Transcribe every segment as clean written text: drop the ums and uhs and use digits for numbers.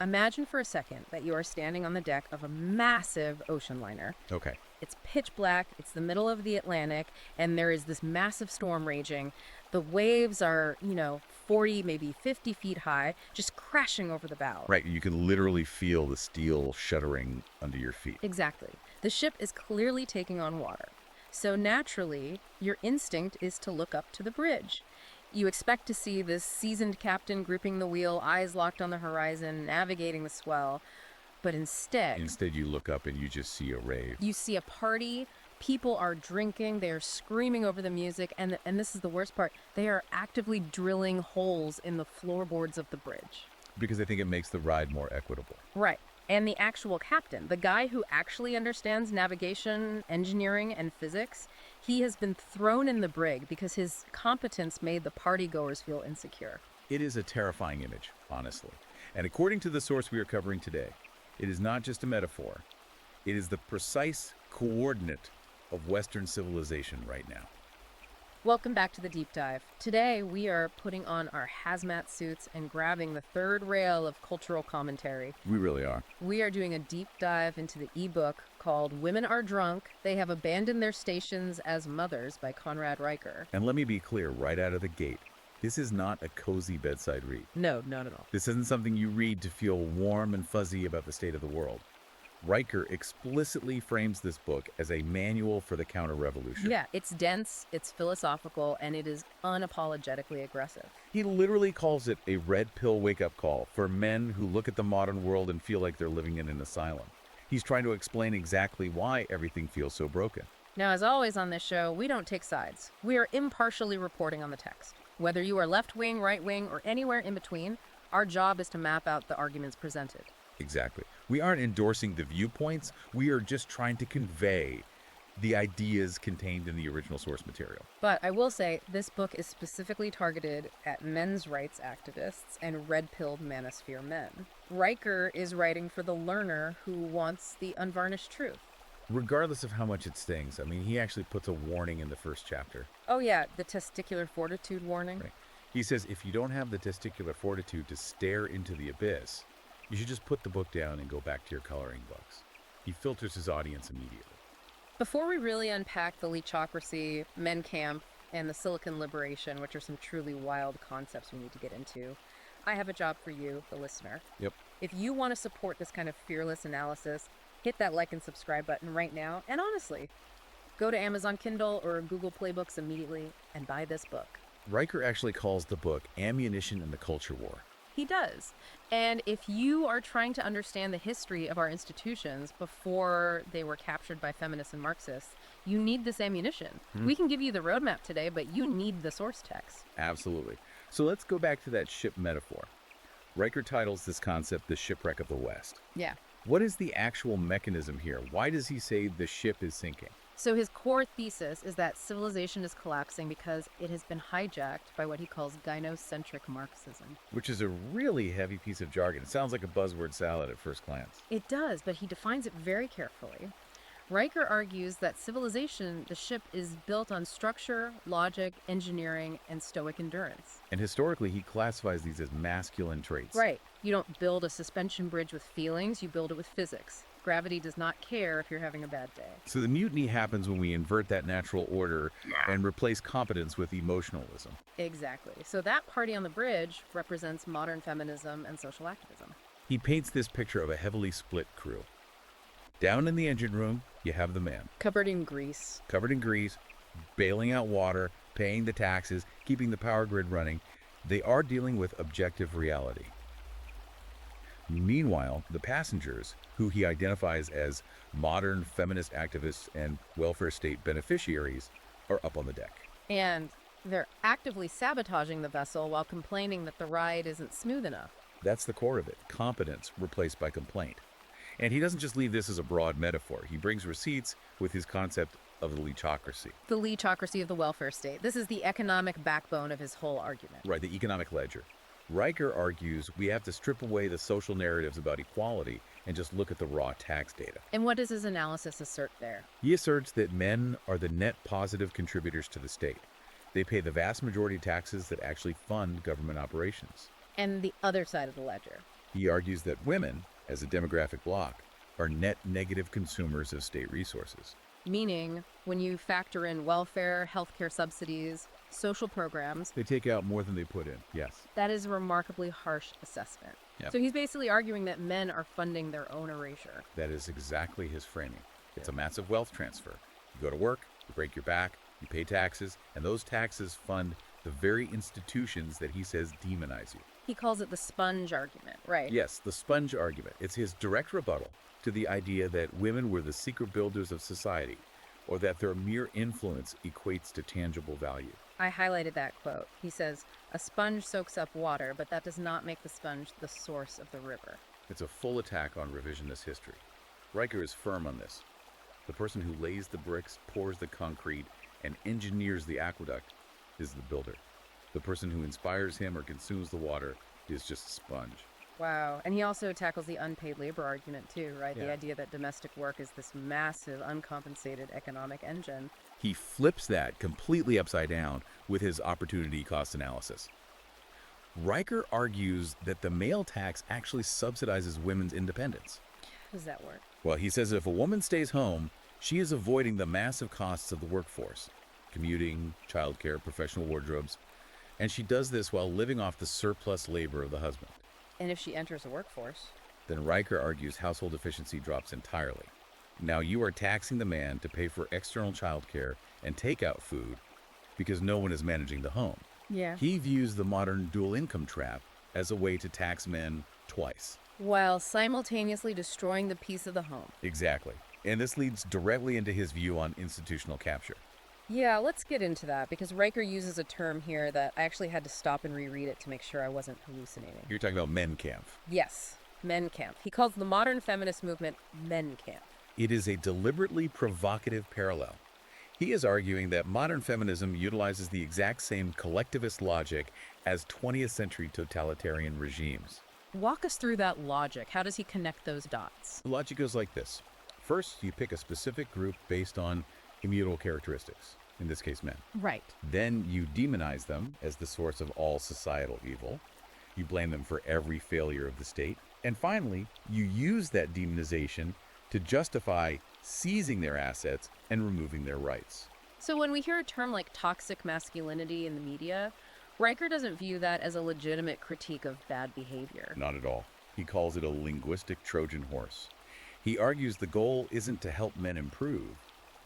Imagine for a second that you are standing on the deck of a massive ocean liner. Okay. It's pitch black, it's the middle of the Atlantic, and there is this massive storm raging. The waves are, 40, maybe 50 feet high, just crashing over the bow. Right, you can literally feel the steel shuddering under your feet. Exactly. The ship is clearly taking on water. So naturally, your instinct is to look up to the bridge. You expect to see this seasoned captain gripping the wheel, eyes locked on the horizon, navigating the swell. But instead, You look up and you just see a rave. you see a party. People are drinking. They are screaming over the music. And this is the worst part. They are actively drilling holes in the floorboards of the bridge. Because they think it makes the ride more equitable. Right. And the actual captain, the guy who actually understands navigation, engineering, and physics, he has been thrown in the brig because his competence made the partygoers feel insecure. It is a terrifying image, honestly. And according to the source we are covering today, it is not just a metaphor. It is the precise coordinate of Western civilization right now. Welcome back to the deep dive. Today, we are putting on our hazmat suits and grabbing the third rail of cultural commentary. We really are. We are doing a deep dive into the ebook called Women Are Drunk, They Have Abandoned Their Stations as Mothers by Conrad Riker. And let me be clear right out of the gate. This is not a cozy bedside read. No, not at all. This isn't something you read to feel warm and fuzzy about the state of the world. Riker explicitly frames this book as a manual for the counter-revolution. Yeah, it's dense, it's philosophical, and it is unapologetically aggressive. He literally calls it a red pill wake-up call for men who look at the modern world and feel like they're living in an asylum. He's trying to explain exactly why everything feels so broken. Now, as always on this show, we don't take sides. We are impartially reporting on the text. Whether you are left-wing, right-wing, or anywhere in between, our job is to map out the arguments presented. Exactly. We aren't endorsing the viewpoints. We are just trying to convey the ideas contained in the original source material. But I will say, this book is specifically targeted at men's rights activists and red-pilled manosphere men. Riker is writing for the learner who wants the unvarnished truth. Regardless of how much it stings, I mean, he actually puts a warning in the first chapter. Oh yeah, the testicular fortitude warning. Right. He says if you don't have the testicular fortitude to stare into the abyss, you should just put the book down and go back to your coloring books. He filters his audience immediately. Before we really unpack the leechocracy, men camp, and the silicon liberation, which are some truly wild concepts we need to get into, I have a job for you, the listener. Yep. If you want to support this kind of fearless analysis, hit that like and subscribe button right now. And honestly, go to Amazon Kindle or Google Play Books immediately and buy this book. Riker actually calls the book Ammunition in the Culture War. He does. And if you are trying to understand the history of our institutions before they were captured by feminists and Marxists, you need this ammunition. We can give you the roadmap today, but you need the source text. Absolutely. So let's go back to that ship metaphor. Riker titles this concept the shipwreck of the West. Yeah. What is the actual mechanism here? Why does he say the ship is sinking? So his core thesis is that civilization is collapsing because it has been hijacked by what he calls gynocentric Marxism. Which is a really heavy piece of jargon. It sounds like a buzzword salad at first glance. It does, but he defines it very carefully. Riker argues that civilization, the ship, is built on structure, logic, engineering, and stoic endurance. And historically, he classifies these as masculine traits. Right. You don't build a suspension bridge with feelings, you build it with physics. Gravity does not care if you're having a bad day. So the mutiny happens when we invert that natural order and replace competence with emotionalism. Exactly. So that party on the bridge represents modern feminism and social activism. He paints this picture of a heavily split crew. Down in the engine room, you have the man. Covered in grease. Covered in grease, bailing out water, paying the taxes, keeping the power grid running. They are dealing with objective reality. Meanwhile, the passengers, who he identifies as modern feminist activists and welfare state beneficiaries, are up on the deck. And they're actively sabotaging the vessel while complaining that the ride isn't smooth enough. That's the core of it, competence replaced by complaint. And he doesn't just leave this as a broad metaphor. He brings receipts with his concept of the leechocracy. The leechocracy of the welfare state. This is the economic backbone of his whole argument. Right, the economic ledger. Riker argues we have to strip away the social narratives about equality and just look at the raw tax data. And what does his analysis assert there? He asserts that men are the net positive contributors to the state. They pay the vast majority of taxes that actually fund government operations. And the other side of the ledger. He argues that women, as a demographic bloc, are net negative consumers of state resources. Meaning, when you factor in welfare, healthcare subsidies, social programs, They take out more than they put in, yes. that is a remarkably harsh assessment. Yep. So he's basically arguing that men are funding their own erasure. That is exactly his framing. It's a massive wealth transfer. You go to work, you break your back, you pay taxes, and those taxes fund the very institutions that he says demonize you. He calls it the sponge argument, right? Yes, the sponge argument. It's his direct rebuttal to the idea that women were the secret builders of society, or that their mere influence equates to tangible value. I highlighted that quote. He says, "A sponge soaks up water, but that does not make the sponge the source of the river." It's a full attack on revisionist history. Riker is firm on this. The person who lays the bricks, pours the concrete, and engineers the aqueduct is the builder. The person who inspires him or consumes the water is just a sponge. Wow. And he also tackles the unpaid labor argument too, right? Yeah. The idea that domestic work is this massive, uncompensated economic engine. He flips that completely upside down with his opportunity cost analysis. Riker argues that the male tax actually subsidizes women's independence. How does that work? Well, he says if a woman stays home, she is avoiding the massive costs of the workforce, commuting, childcare, professional wardrobes, and she does this while living off the surplus labor of the husband. And if she enters the workforce? Then Riker argues household efficiency drops entirely. Now you are taxing the man to pay for external childcare and takeout food because no one is managing the home. Yeah. He views the modern dual income trap as a way to tax men twice. While simultaneously destroying the peace of the home. Exactly. And this leads directly into his view on institutional capture. Yeah, let's get into that because Riker uses a term here that I actually had to stop and reread it to make sure I wasn't hallucinating. You're talking about men camp. Yes, men camp. He calls the modern feminist movement men camp. It is a deliberately provocative parallel. He is arguing that modern feminism utilizes the exact same collectivist logic as 20th century totalitarian regimes. Walk us through that logic. How does he connect those dots? The logic goes like this. First, you pick a specific group based on immutable characteristics, in this case men. Right. Then you demonize them as the source of all societal evil. You blame them for every failure of the state. And finally, you use that demonization to justify seizing their assets and removing their rights. So when we hear a term like toxic masculinity in the media, Riker doesn't view that as a legitimate critique of bad behavior. Not at all. He calls it a linguistic Trojan horse. He argues the goal isn't to help men improve.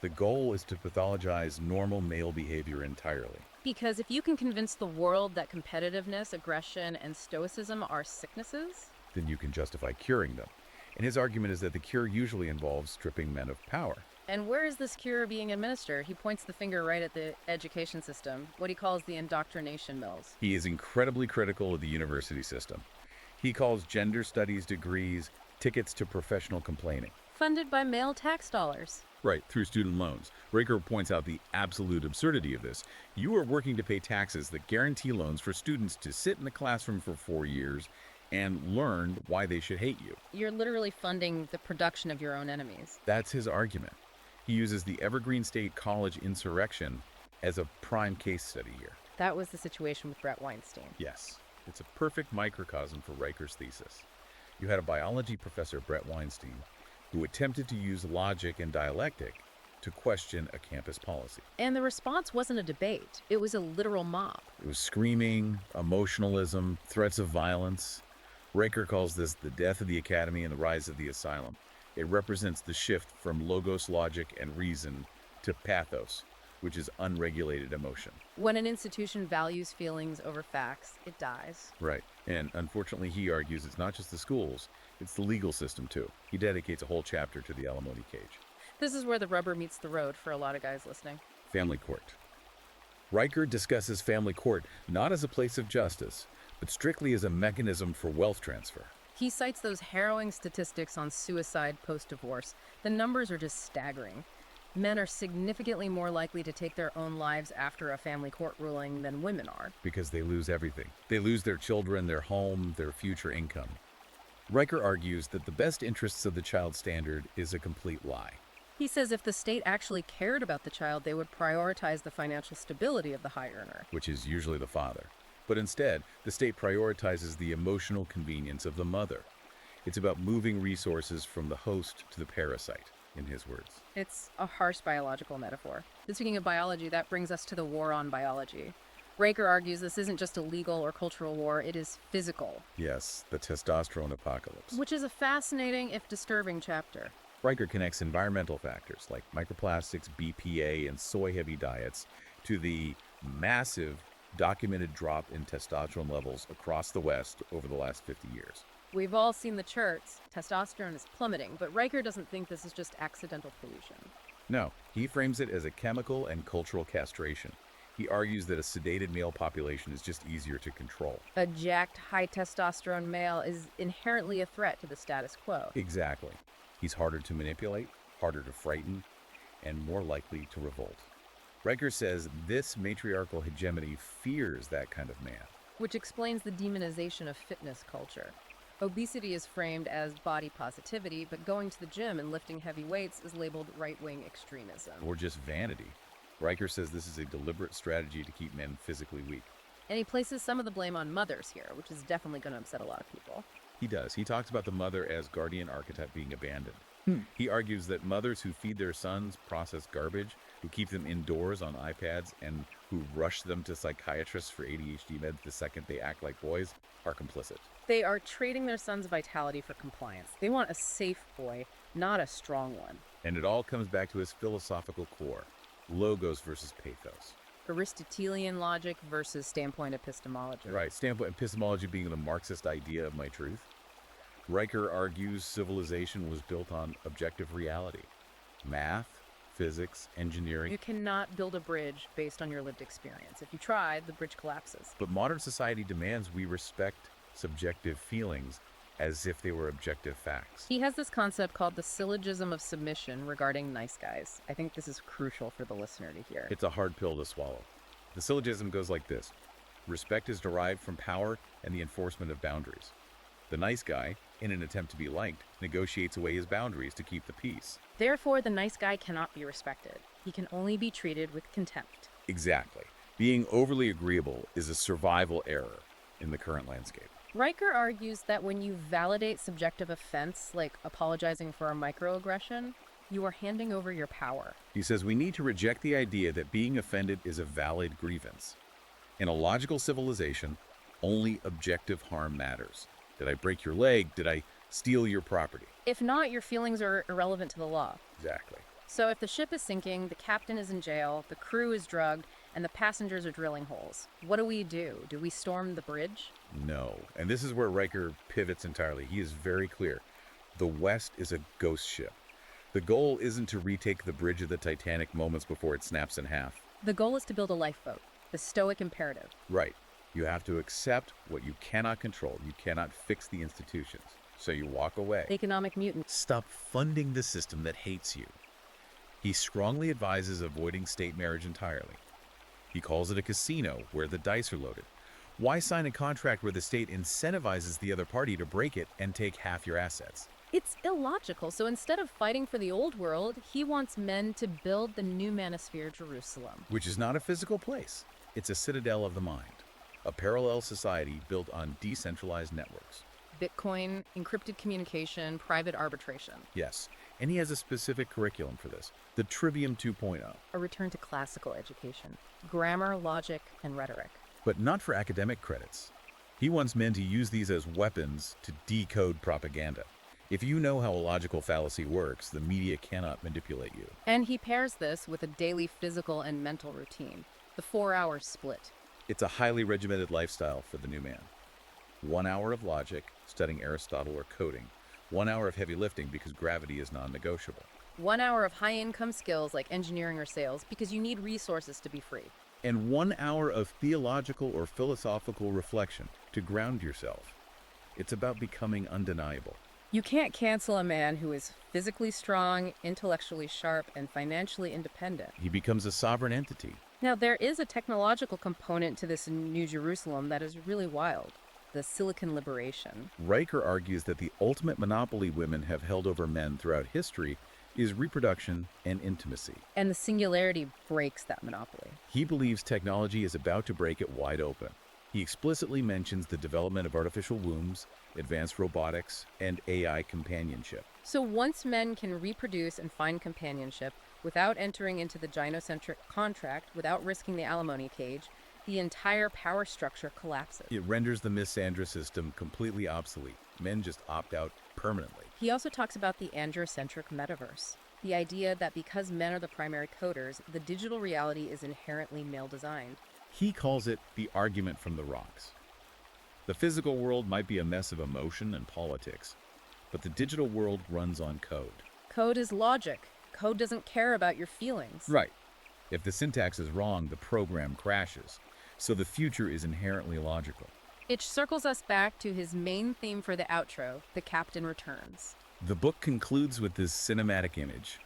The goal is to pathologize normal male behavior entirely. Because if you can convince the world that competitiveness, aggression, and stoicism are sicknesses, Then you can justify curing them. And his argument is that the cure usually involves stripping men of power. and where is this cure being administered? He points the finger right at the education system, what he calls the indoctrination mills. He is incredibly critical of the university system. He calls gender studies degrees tickets to professional complaining. Funded by male tax dollars. Right, through student loans. Raker points out the absolute absurdity of this. You are working to pay taxes that guarantee loans for students to sit in the classroom for 4 years and learn why they should hate you. You're literally funding the production of your own enemies. That's his argument. He uses the Evergreen State College insurrection as a prime case study here. That was the situation with Brett Weinstein. Yes, it's a perfect microcosm for Riker's thesis. You had a biology professor, Brett Weinstein, who attempted to use logic and dialectic to question a campus policy. And the response wasn't a debate. It was a literal mob. It was screaming, emotionalism, threats of violence. Riker calls this the death of the academy and the rise of the asylum. It represents the shift from logos, logic, and reason to pathos, which is unregulated emotion. When an institution values feelings over facts, it dies. Right. And unfortunately, he argues it's not just the schools, it's the legal system too. He dedicates a whole chapter to the alimony cage. This is where the rubber meets the road for a lot of guys listening. Family court. Riker discusses family court not as a place of justice, but strictly as a mechanism for wealth transfer. He cites those harrowing statistics on suicide post-divorce. The numbers are just staggering. Men are significantly more likely to take their own lives after a family court ruling than women are. Because they lose everything. They lose their children, their home, their future income. Riker argues that the best interests of the child standard is a complete lie. He says if the state actually cared about the child, they would prioritize the financial stability of the high earner. Which is usually the father. But instead, the state prioritizes the emotional convenience of the mother. It's about moving resources from the host to the parasite, in his words. It's a harsh biological metaphor. But speaking of biology, that brings us to the war on biology. Riker argues this isn't just a legal or cultural war, it is physical, Yes, the testosterone apocalypse. which is a fascinating, if disturbing, chapter. Riker connects environmental factors like microplastics, BPA, and soy-heavy diets to the massive documented drop in testosterone levels across the West over the last 50 years. We've all seen the charts. Testosterone is plummeting, but Riker doesn't think this is just accidental pollution. No, he frames it as a chemical and cultural castration. He argues that a sedated male population is just easier to control. A jacked, high testosterone male is inherently a threat to the status quo. Exactly. He's harder to manipulate, harder to frighten, and more likely to revolt. Riker says this matriarchal hegemony fears that kind of man. Which explains the demonization of fitness culture. Obesity is framed as body positivity, but going to the gym and lifting heavy weights is labeled right-wing extremism. Or just vanity. Riker says this is a deliberate strategy to keep men physically weak. And he places some of the blame on mothers here, which is definitely going to upset a lot of people. He does. He talks about the mother as guardian archetype being abandoned. He argues that mothers who feed their sons processed garbage, who keep them indoors on iPads, and who rush them to psychiatrists for ADHD meds the second they act like boys are complicit. They are trading their son's vitality for compliance. They want a safe boy, not a strong one. And it all comes back to his philosophical core, logos versus pathos. Aristotelian logic versus standpoint epistemology. Right, standpoint epistemology being the Marxist idea of my truth. Riker argues civilization was built on objective reality. Math, physics, engineering. You cannot build a bridge based on your lived experience. If you try, the bridge collapses. But modern society demands we respect subjective feelings as if they were objective facts. He has this concept called the syllogism of submission regarding nice guys. I think this is crucial for the listener to hear. It's a hard pill to swallow. The syllogism goes like this. Respect is derived from power and the enforcement of boundaries. The nice guy, in an attempt to be liked, negotiates away his boundaries to keep the peace. Therefore, the nice guy cannot be respected. He can only be treated with contempt. Exactly. Being overly agreeable is a survival error in the current landscape. Riker argues that when you validate subjective offense, like apologizing for a microaggression, you are handing over your power. He says we need to reject the idea that being offended is a valid grievance. In a logical civilization, only objective harm matters. Did I break your leg? Did I steal your property? If not, your feelings are irrelevant to the law. Exactly. So if the ship is sinking, the captain is in jail, the crew is drugged, and the passengers are drilling holes, what do? Do we storm the bridge? No. And this is where Riker pivots entirely. He is very clear. The West is a ghost ship. The goal isn't to retake the bridge of the Titanic moments before it snaps in half. The goal is to build a lifeboat, the stoic imperative. Right. You have to accept what you cannot control. You cannot fix the institutions. So you walk away. Economic mutant. Stop funding the system that hates you. He strongly advises avoiding state marriage entirely. He calls it a casino where the dice are loaded. Why sign a contract where the state incentivizes the other party to break it and take half your assets? It's illogical. So instead of fighting for the old world, he wants men to build the new manosphere Jerusalem. Which is not a physical place. It's a citadel of the mind. A parallel society built on decentralized networks. Bitcoin, encrypted communication, private arbitration. Yes, and he has a specific curriculum for this, the Trivium 2.0. A return to classical education. Grammar, logic, and rhetoric. But not for academic credits. He wants men to use these as weapons to decode propaganda. If you know how a logical fallacy works, the media cannot manipulate you. And he pairs this with a daily physical and mental routine, the 4-hour split. It's a highly regimented lifestyle for the new man. 1 hour of logic, studying Aristotle or coding. 1 hour of heavy lifting because gravity is non-negotiable. 1 hour of high-income skills like engineering or sales because you need resources to be free. And 1 hour of theological or philosophical reflection to ground yourself. It's about becoming undeniable. You can't cancel a man who is physically strong, intellectually sharp, and financially independent. He becomes a sovereign entity. Now, there is a technological component to this New Jerusalem that is really wild. The Silicon Liberation. Riker argues that the ultimate monopoly women have held over men throughout history is reproduction and intimacy. And the singularity breaks that monopoly. He believes technology is about to break it wide open. He explicitly mentions the development of artificial wombs, advanced robotics, and AI companionship. So once men can reproduce and find companionship without entering into the gynocentric contract, without risking the alimony cage, the entire power structure collapses. It renders the misandra system completely obsolete. Men just opt out permanently. He also talks about the androcentric metaverse, the idea that because men are the primary coders, the digital reality is inherently male-designed. He calls it the argument from the rocks. The physical world might be a mess of emotion and politics, but the digital world runs on code. Code is logic. Code doesn't care about your feelings. Right. If the syntax is wrong, the program crashes. So the future is inherently logical. It circles us back to his main theme for the outro, the captain returns. The book concludes with this cinematic image.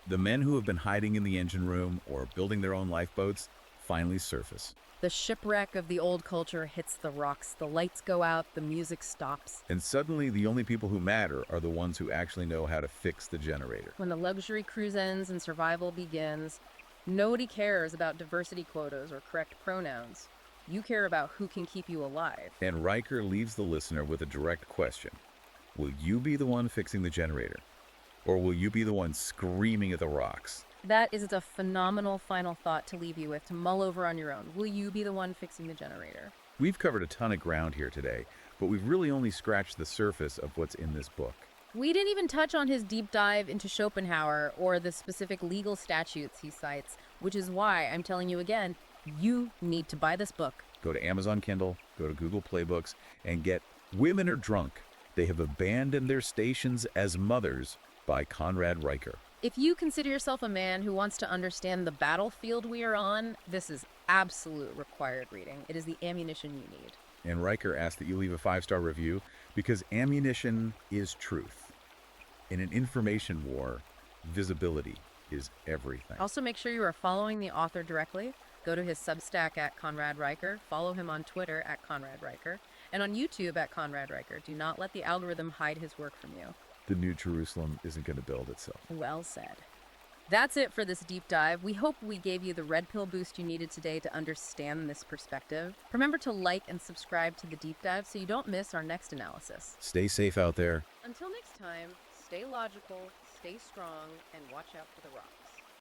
The men who have been hiding in the engine room or building their own lifeboats finally surface. The shipwreck of the old culture hits the rocks, the lights go out, the music stops. And suddenly the only people who matter are the ones who actually know how to fix the generator. When the luxury cruise ends and survival begins, nobody cares about diversity quotas or correct pronouns. You care about who can keep you alive. And Riker leaves the listener with a direct question. Will you be the one fixing the generator? Or will you be the one screaming at the rocks? That is a phenomenal final thought to leave you with, to mull over on your own. Will you be the one fixing the generator? We've covered a ton of ground here today, but we've really only scratched the surface of what's in this book. We didn't even touch on his deep dive into Schopenhauer or the specific legal statutes he cites, which is why I'm telling you again, you need to buy this book. Go to Amazon Kindle, go to Google Play Books, and get Women Are Drunk. They Have Abandoned Their Stations as Mothers by Conrad Riker. If you consider yourself a man who wants to understand the battlefield we are on, this is absolute required reading. It is the ammunition you need. And Riker asks that you leave a 5-star review because ammunition is truth. In an information war, visibility is everything. Also, make sure you are following the author directly. Go to his Substack at Conrad Riker, follow him on Twitter at Conrad Riker, and on YouTube at Conrad Riker. Do not let the algorithm hide his work from you. The New Jerusalem isn't going to build itself. Well said. That's it for this deep dive. We hope we gave you the red pill boost you needed today to understand this perspective. Remember to like and subscribe to the deep dive so you don't miss our next analysis. Stay safe out there. Until next time, stay logical, stay strong, and watch out for the rocks.